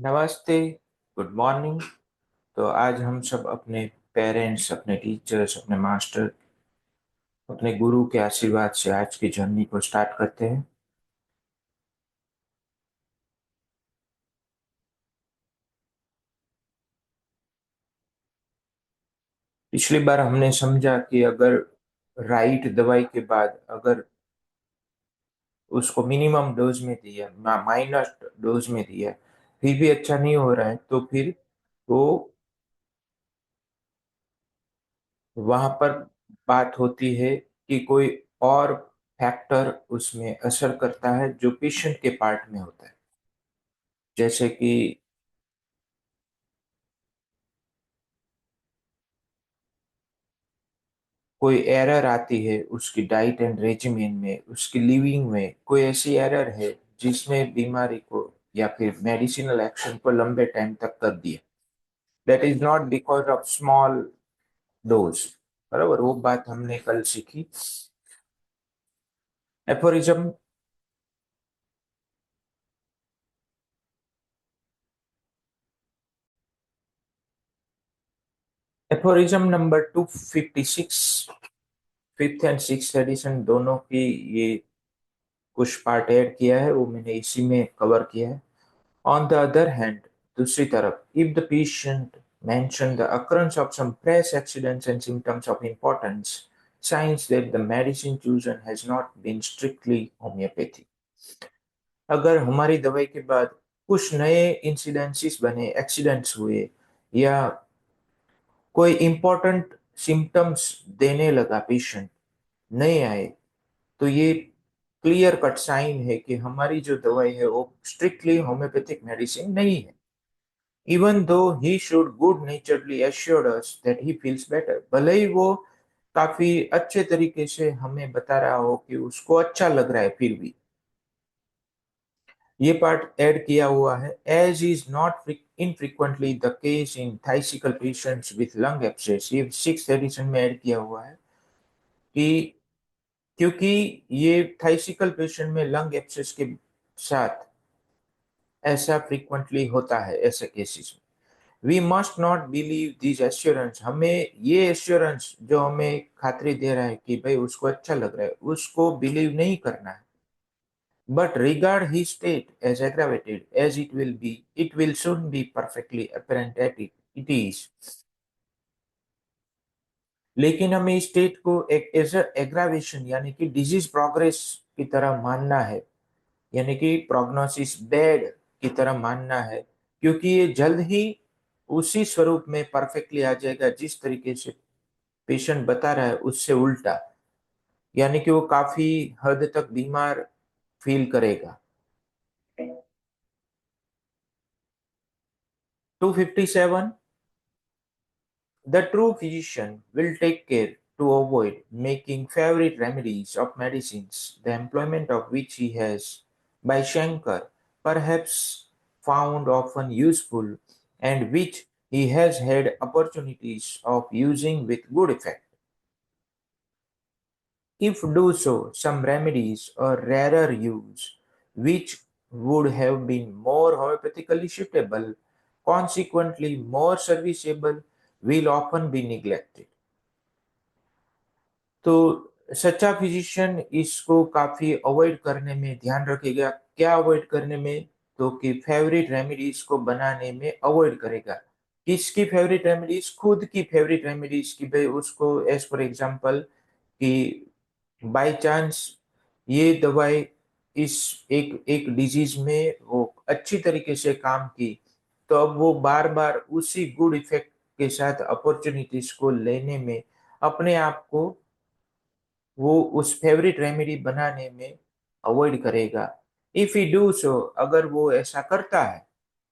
नमस्ते। Good morning. तो आज हम सब अपने पेरेंट्स, अपने टीचर्स, अपने मास्टर, अपने गुरु के आशीर्वाद से आज की जर्नी को स्टार्ट करते हैं। पिछली बार हमने समझा कि अगर राइट दवाई के बाद अगर उसको मिनिमम डोज में दिया, माइनस डोज में दिया, फिर भी अच्छा नहीं हो रहा है, तो फिर वो वहां पर बात होती है कि कोई और फैक्टर उसमें असर करता है जो पेशेंट के पार्ट में होता है। जैसे कि कोई एरर आती है उसकी डाइट एंड रेजिमेन में, उसकी लिविंग में कोई ऐसी एरर है जिसने बीमारी को या फिर मेडिसिनल एक्शन को लंबे टाइम तक कर दिया। That is not because of small dose. बराबर, वो बात हमने कल सीखी। Aphorism. Aphorism number 256, fifth and six edition दोनों की, ये कुछ पार्ट ऐड किया है, वो मैंने इसी में कवर किया है। On the other hand, दूसरी तरफ, if the patient mentioned the occurrence of some press accidents and symptoms of importance, signs that the medicine chosen has not been strictly homeopathy. अगर हमारी दवाई के बाद कुछ नए इंसिडेंसेस बने, एक्सीडेंट्स हुए, या कोई इंपॉर्टेंट सिम्टम्स देने लगा पेशेंट, नहीं आए, तो ये क्लियर कट साइन है कि हमारी जो दवाई है वो स्ट्रिक्टली होम्योपैथिक मेडिसिन नहीं है। Even though he should good naturedly assured us that he feels better, भले ही वो काफी अच्छे तरीके से हमें बता रहा हो कि उसको अच्छा लग रहा है, फिर भी ये पार्ट ऐड किया हुआ है। As is not infrequently the case in phthisical patients with lung abscess, ये सिक्स एडिशन में ऐड किया हुआ है कि क्योंकि ये थाइसिकल पेशेंट में लंग एब्सेस के साथ ऐसा फ्रीक्वेंटली होता है, ऐसे केसेस में we must not believe this assurance. हमें ये एश्योरेंस जो हमें खातरी दे रहा है कि भाई उसको अच्छा लग रहा है, उसको बिलीव नहीं करना है। But regard he state as aggravated as it will soon be perfectly apparent at it is. लेकिन हमें स्टेट को एक एज एग्रावेशन यानी कि डिजीज प्रोग्रेस की तरह मानना है, यानी कि प्रोग्नोसिस बेड की तरह मानना है, क्योंकि ये जल्द ही उसी स्वरूप में परफेक्टली आ जाएगा जिस तरीके से पेशेंट बता रहा है, उससे उल्टा। यानी कि वो काफी हद तक बीमार फील करेगा। 257, the true physician will take care to avoid making favorite remedies of medicines, the employment of which he has, by Shankar, perhaps found often useful, and which he has had opportunities of using with good effect. If do so, some remedies or rarer use, which would have been more homeopathically suitable, consequently more serviceable, will often be neglected. तो सच्चा physician इसको काफी avoid करने में ध्यान रखेगा। क्या avoid करने में? तो कि फेवरेट रेमेडीज को बनाने में अवॉइड करेगा। किसकी फेवरेट रेमेडीज? खुद की फेवरेट रेमेडीज की। भाई उसको एज फॉर एग्जांपल कि बाय चांस ये दवाई इस एक एक डिजीज में वो अच्छी तरीके से काम की, तो अब वो बार बार उसी गुड इफेक्ट के साथ अपॉर्चुनिटीज को लेने में अपने आप को वो उस फेवरेट रेमेडी बनाने में अवॉइड करेगा। इफ यू डू सो, अगर वो ऐसा करता है,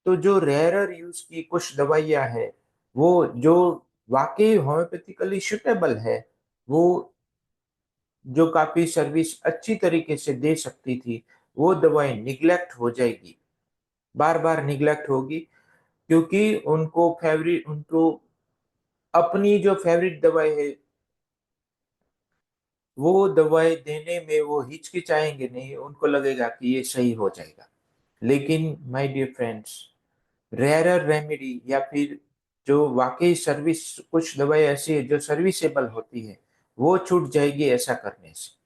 तो जो रेयरर यूज की कुछ दवाइयां है, वो जो वाकई होम्योपैथिकली सुटेबल है, वो जो काफी सर्विस अच्छी तरीके से दे सकती थी, वो दवाई निग्लेक्ट हो जाएगी, बार बार निग्लेक्ट होगी, क्योंकि उनको अपनी जो फेवरेट दवाई है वो दवाई देने में वो हिचकिचाएंगे नहीं, उनको लगेगा कि ये सही हो जाएगा। लेकिन my dear friends, rarer remedy या फिर जो वाकई सर्विस, कुछ दवाई ऐसी है जो सर्विसेबल होती है, वो छूट जाएगी ऐसा करने से।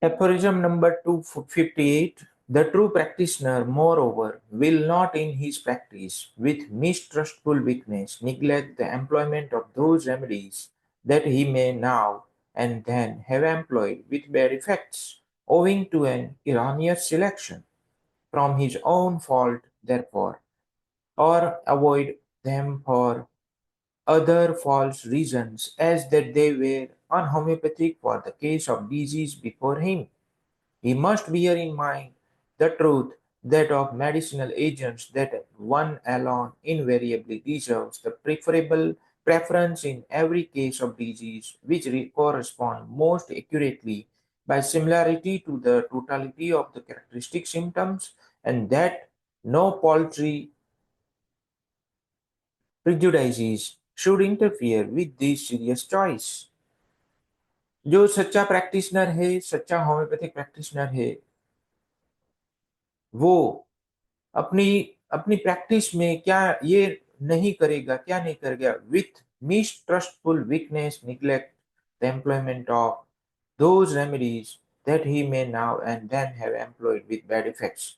Aphorism number 258. The true practitioner, moreover, will not in his practice, with mistrustful weakness, neglect the employment of those remedies that he may now and then have employed with bad effects, owing to an erroneous selection from his own fault, therefore, or avoid them for other false reasons, as that they were unhomeopathic for the case of disease before him. He must bear in mind the truth that of medicinal agents that one alone invariably deserves the preferable preference in every case of disease, which correspond most accurately by similarity to the totality of the characteristic symptoms, and that no paltry prejudices should interfere with this serious choice. जो सच्चा practitioner है, सच्चा homeopathic practitioner है, वो अपनी अपनी practice में क्या ये नहीं करेगा, क्या नहीं करेगा, with mistrustful weakness neglect the employment of those remedies that he may now and then have employed with bad effects.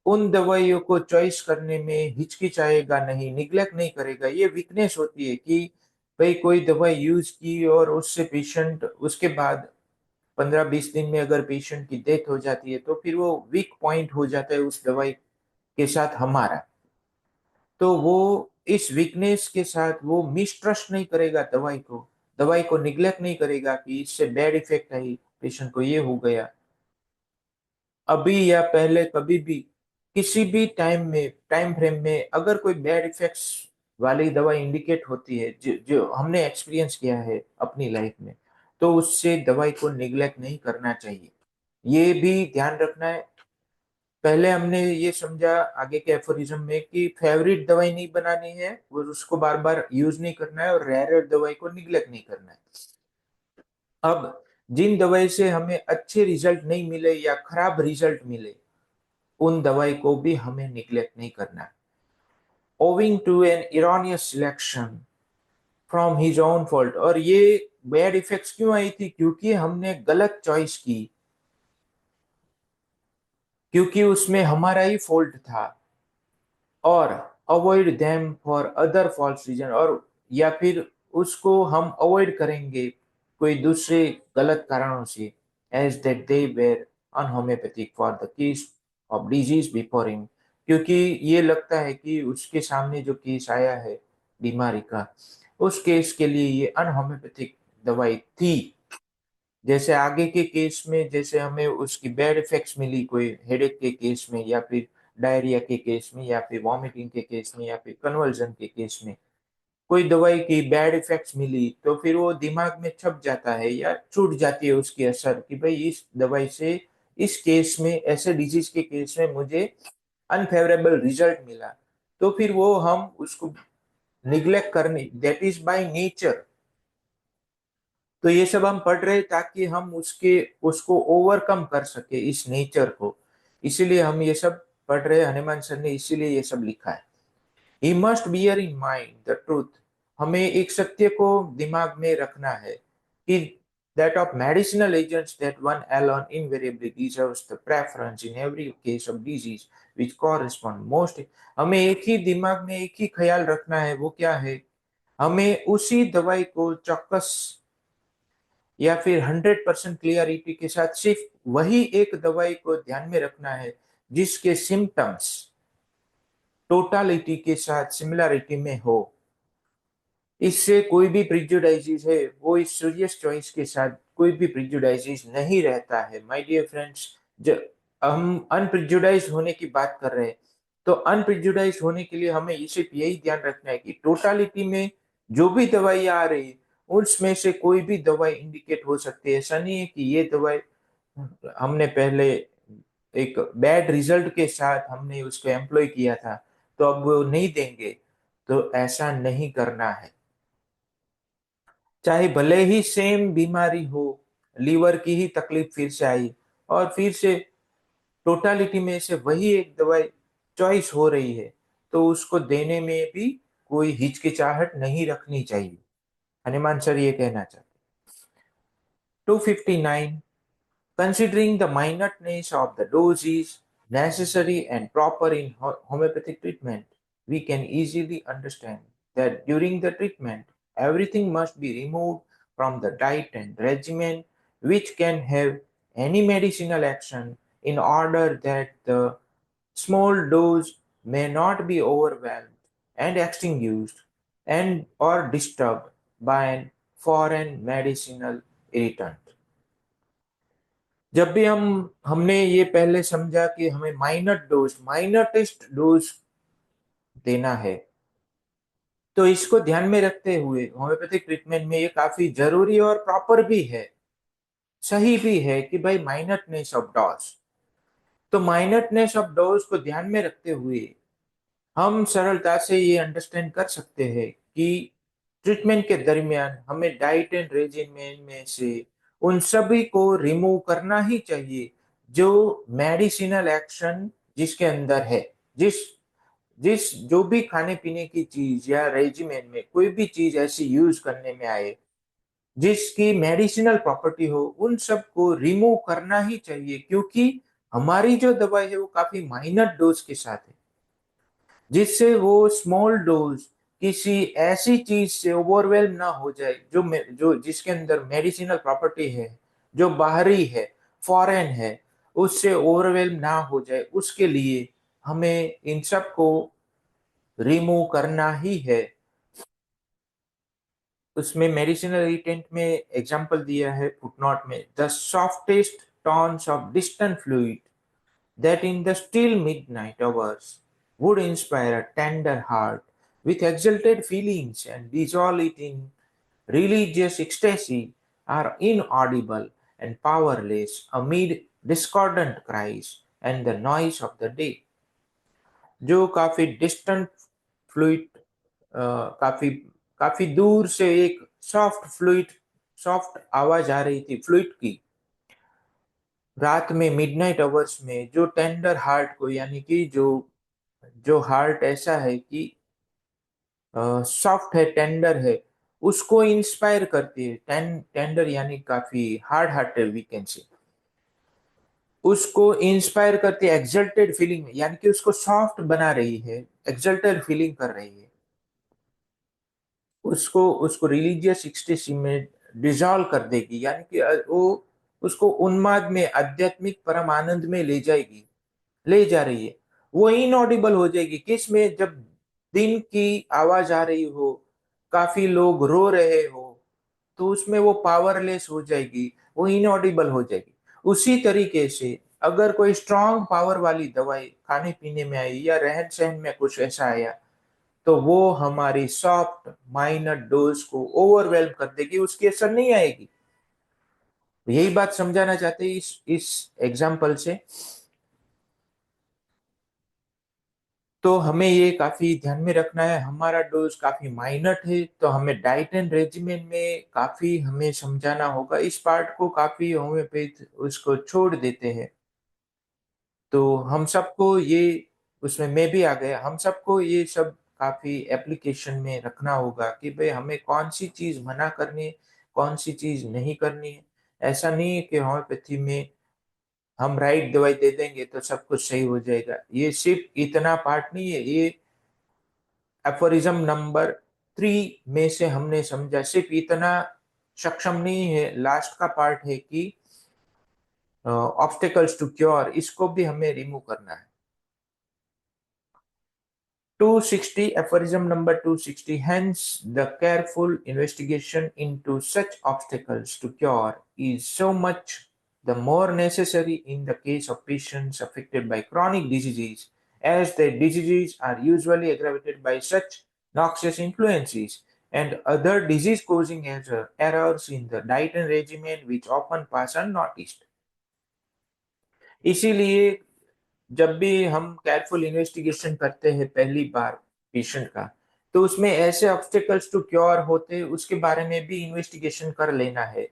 उन दवाइयों को चॉइस करने में हिचकिचाएगा नहीं, निग्लेक्ट नहीं करेगा। ये वीकनेस होती है कि भाई कोई दवाई यूज की और उससे पेशेंट उसके बाद 15-20 दिन में अगर पेशेंट की डेथ हो जाती है, तो फिर वो वीक पॉइंट हो जाता है उस दवाई के साथ हमारा। तो वो इस वीकनेस के साथ वो मिसट्रस्ट नहीं करेगा दवाई को निग्लेक्ट नहीं करेगा कि इससे बैड इफेक्ट है, पेशेंट को ये हो गया। अभी या पहले कभी भी किसी भी टाइम फ्रेम में अगर कोई बैड इफेक्ट्स वाली दवाई इंडिकेट होती है, जो हमने एक्सपीरियंस किया है अपनी लाइफ में, तो उससे दवाई को निग्लेक्ट नहीं करना चाहिए। ये भी ध्यान रखना है। पहले हमने ये समझा आगे के एफोरिज्म में कि फेवरेट दवाई नहीं बनानी है, वो उसको बार बार यूज नहीं करना है, और रेयर दवाई को निग्लेक्ट नहीं करना है। अब जिन दवाई से हमें अच्छे रिजल्ट नहीं मिले या खराब रिजल्ट मिले, उन दवाई को भी हमें निग्लेक्ट नहीं करना है। Owing to an erroneous selection from his own fault. और ये बैड इफेक्ट्स क्यों आई थी? क्योंकि हमने गलत चॉइस की, क्योंकि उसमें हमारा ही फॉल्ट था। और avoid them for other false reason, और या फिर उसको हम अवॉइड करेंगे कोई दूसरे गलत कारणों से, as that they were unhomoeopathic for the case of disease before him. क्योंकि ये लगता है कि उसके सामने जो केस आया है बीमारी का, उस केस के लिए ये अनहोम्योपैथिक दवाई थी। जैसे आगे के केस में जैसे हमें उसकी बैड इफेक्ट्स मिली, कोई हेडेक के केस में या फिर डायरिया के केस में या फिर वॉमिटिंग के केस में या फिर कन्वर्जन के केस में कोई दवाई की बैड इफेक्ट्स मिली, तो फिर वो दिमाग में छप जाता है या छूट जाती है उसकी असर कि भाई इस दवाई से इस केस में, ऐसे डिजीज के केस में मुझे अनफेवरेबल रिजल्ट मिला। तो फिर वो हम उसको निग्लेक्ट करने, दैट इज बाय नेचर। तो ये सब हम पढ़ रहे ताकि हम उसको ओवरकम कर सके इस नेचर को। इसीलिए हम ये सब पढ़ रहे हैं, हनुमान सर ने इसीलिए ये सब लिखा है। He must bear in mind the truth. हमें एक सत्य को दिमाग में रखना है कि that of medicinal agents that one alone invariably deserves the preference in every case of disease which correspond most। हमें एक ही दिमाग में एक ही ख्याल रखना है, वो क्या है? हमें उसी दवाई को चौकस या फिर 100% क्लियरिटी के साथ सिर्फ वही एक दवाई को ध्यान में रखना है जिसके सिम्टम्स टोटालिटी के साथ सिमिलरिटी में हो। इससे कोई भी प्रिजुडाइजेस है वो इस सीरियस चॉइस के साथ कोई भी प्रिजुडाइजेस नहीं रहता है। माय डियर फ्रेंड्स, जब हम अनप्रिजुडाइज होने की बात कर रहे हैं, तो अनप्रिजुडाइज होने के लिए हमें सिर्फ यही ध्यान रखना है कि टोटालिटी में जो भी दवाई आ रही है उसमें से कोई भी दवाई इंडिकेट हो सकती है। ऐसा नहीं है कि ये दवाई हमने पहले एक बैड रिजल्ट के साथ हमने उसको एम्प्लॉय किया था, तो अब वो नहीं देंगे, तो ऐसा नहीं करना है। चाहे भले ही सेम बीमारी हो, लीवर की ही तकलीफ फिर से आई और फिर से टोटालिटी में से वही एक दवाई चॉइस हो रही है, तो उसको देने में भी कोई हिचकिचाहट नहीं रखनी चाहिए। हनुमान सर ये कहना चाहते। 259. Considering the minuteness of the dose is necessary and proper in homeopathic treatment, we can easily understand that during the treatment, everything must be removed from the diet and regimen which can have any medicinal action in order that the small dose may not be overwhelmed and extinguished and or disturbed by an foreign medicinal irritant. जब भी हमने ये पहले समझा कि हमें minor test dose देना है, तो इसको ध्यान में रखते हुए होम्योपैथिक ट्रीटमेंट में ये काफी जरूरी और प्रॉपर भी है, सही भी है कि भाई माइनरनेस ऑफ डोज। तो माइनरनेस ऑफ डोज को ध्यान में रखते हुए हम सरलता से ये अंडरस्टैंड कर सकते हैं कि ट्रीटमेंट के दरमियान हमें डाइट एंड रेजिमेन में से उन सभी को रिमूव करना ही चाहिए जो मेडिसिनल एक्शन जिसके अंदर है। जिस जिस जो भी खाने पीने की चीज या रेजिमेन में कोई भी चीज ऐसी यूज करने में आए जिसकी मेडिसिनल प्रॉपर्टी हो, उन सब को रिमूव करना ही चाहिए, क्योंकि हमारी जो दवाई है वो काफी माइनर डोज के साथ है, जिससे वो स्मॉल डोज किसी ऐसी चीज से ओवरवेल्म ना हो जाए जो जिसके अंदर मेडिसिनल प्रॉपर्टी है, जो बाहरी है, फॉरेन है, उससे ओवरवेल्म ना हो जाए, उसके लिए हमें इन सब को रिमूव करना ही है। उसमें मेडिसिनल इरिटेंट में एग्जांपल दिया है फुटनोट में, the softest tones of distant fluid that in the still midnight hours would inspire a tender heart with exalted feelings and dissolve it in religious ecstasy are inaudible and powerless amid discordant cries and the noise of the day। जो काफी distant fluid, काफी काफी दूर से एक soft आवाज आ रही थी फ्लूइड की, रात में मिडनाइट आवर्स में, जो टेंडर हार्ट को, यानी कि जो जो हार्ट ऐसा है कि सॉफ्ट है, टेंडर है, उसको इंस्पायर करती है। टेंडर यानी काफी hard hearted we can say, उसको इंस्पायर करती है एक्सल्टेड फीलिंग में, यानी कि उसको सॉफ्ट बना रही है, एक्सल्टेड फीलिंग कर रही है, उसको उसको रिलीजियस एक्सटेसी में डिजॉल्व कर देगी, यानी कि वो उसको उन्माद में, आध्यात्मिक परम आनंद में ले जाएगी, ले जा रही है। वो इनऑडिबल हो जाएगी किस में, जब दिन की आवाज आ रही हो, काफी लोग रो रहे हो, तो उसमें वो पावरलेस हो जाएगी, वो इनऑडिबल हो जाएगी। उसी तरीके से अगर कोई स्ट्रांग पावर वाली दवाई खाने पीने में आई या रहन सहन में कुछ ऐसा आया, तो वो हमारी सॉफ्ट माइनर डोज को ओवरवेल्म कर देगी, उसकी असर नहीं आएगी। तो यही बात समझाना चाहते हैं इस एग्जाम्पल से। तो हमें ये काफी ध्यान में रखना है, हमारा डोज काफी माइनर है, तो हमें डाइट एंड रेजिमेन में काफी हमें समझाना होगा। इस पार्ट को काफी होम्योपैथ उसको छोड़ देते हैं। तो हम सबको ये, उसमें मैं भी आ गया, हम सबको ये सब काफी एप्लीकेशन में रखना होगा कि भाई हमें कौन सी चीज मना करनी है, कौन सी चीज नहीं करनी है। ऐसा नहीं है कि होम्योपैथी में हम राइट दवाई दे देंगे तो सब कुछ सही हो जाएगा, ये सिर्फ इतना पार्ट नहीं है। ये एफोरिज्म नंबर 3 में से हमने समझा सिर्फ इतना सक्षम नहीं है, लास्ट का पार्ट है कि ऑब्स्टेकल्स टू क्योर, इसको भी हमें रिमूव करना है। 260, aphorism number 260, hence the careful investigation into such obstacles to cure is so much the more necessary in the case of patients affected by chronic diseases, as their diseases are usually aggravated by such noxious influences and other disease causing errors in the diet and regimen which often pass unnoticed। इसीलिए जब भी हम careful investigation करते हैं पहली बार patient का, तो उसमें ऐसे ऑब्स्टेकल्स टू क्योर होते हैं, उसके बारे में भी इन्वेस्टिगेशन कर लेना है।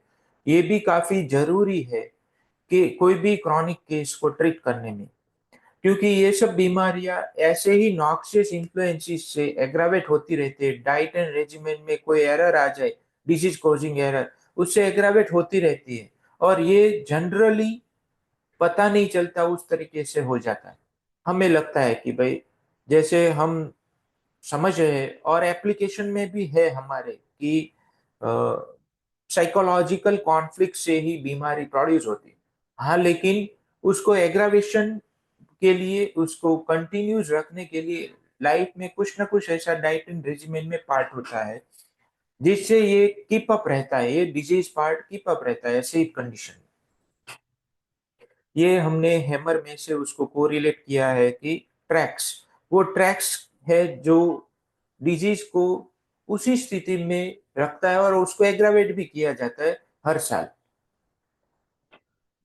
ये भी काफी जरूरी है कि कोई भी क्रॉनिक केस को ट्रीट करने में, क्योंकि ये सब बीमारियां ऐसे ही नॉक्सियस इन्फ्लुएंसीज से एग्रावेट होती रहती है। डाइट एंड रेजिमेंट में कोई एरर आ जाए, डिजीज कॉजिंग एरर, उससे एग्रावेट होती रहती है। और ये जनरली पता नहीं चलता, उस तरीके से हो जाता है। हमें लगता है कि भाई जैसे हम समझ रहे हैं, और एप्लीकेशन में भी है हमारे कि साइकोलॉजिकल कॉन्फ्लिक्ट से ही बीमारी प्रोड्यूस होती है। हाँ, लेकिन उसको एग्रावेशन के लिए, उसको कंटिन्यूस रखने के लिए लाइफ में कुछ ना कुछ ऐसा डाइट एंड रेजिमेंट में पार्ट होता है जिससे ये कीप अप रहता है, ये डिजीज पार्ट कीप अप रहता है ऐसे कंडीशन। ये हमने हैमर में से उसको कोरिलेट किया है कि ट्रैक्स, वो ट्रैक्स है जो डिजीज को उसी स्थिति में रखता है, और उसको एग्रावेट भी किया जाता है हर साल।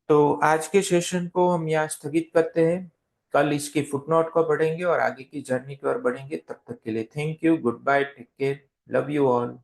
तो आज के सेशन को हम यहाँ स्थगित करते हैं। कल इसकी फुटनोट को पढ़ेंगे और आगे की जर्नी की ओर बढ़ेंगे। तब तक के लिए thank you, goodbye, take care, love you all.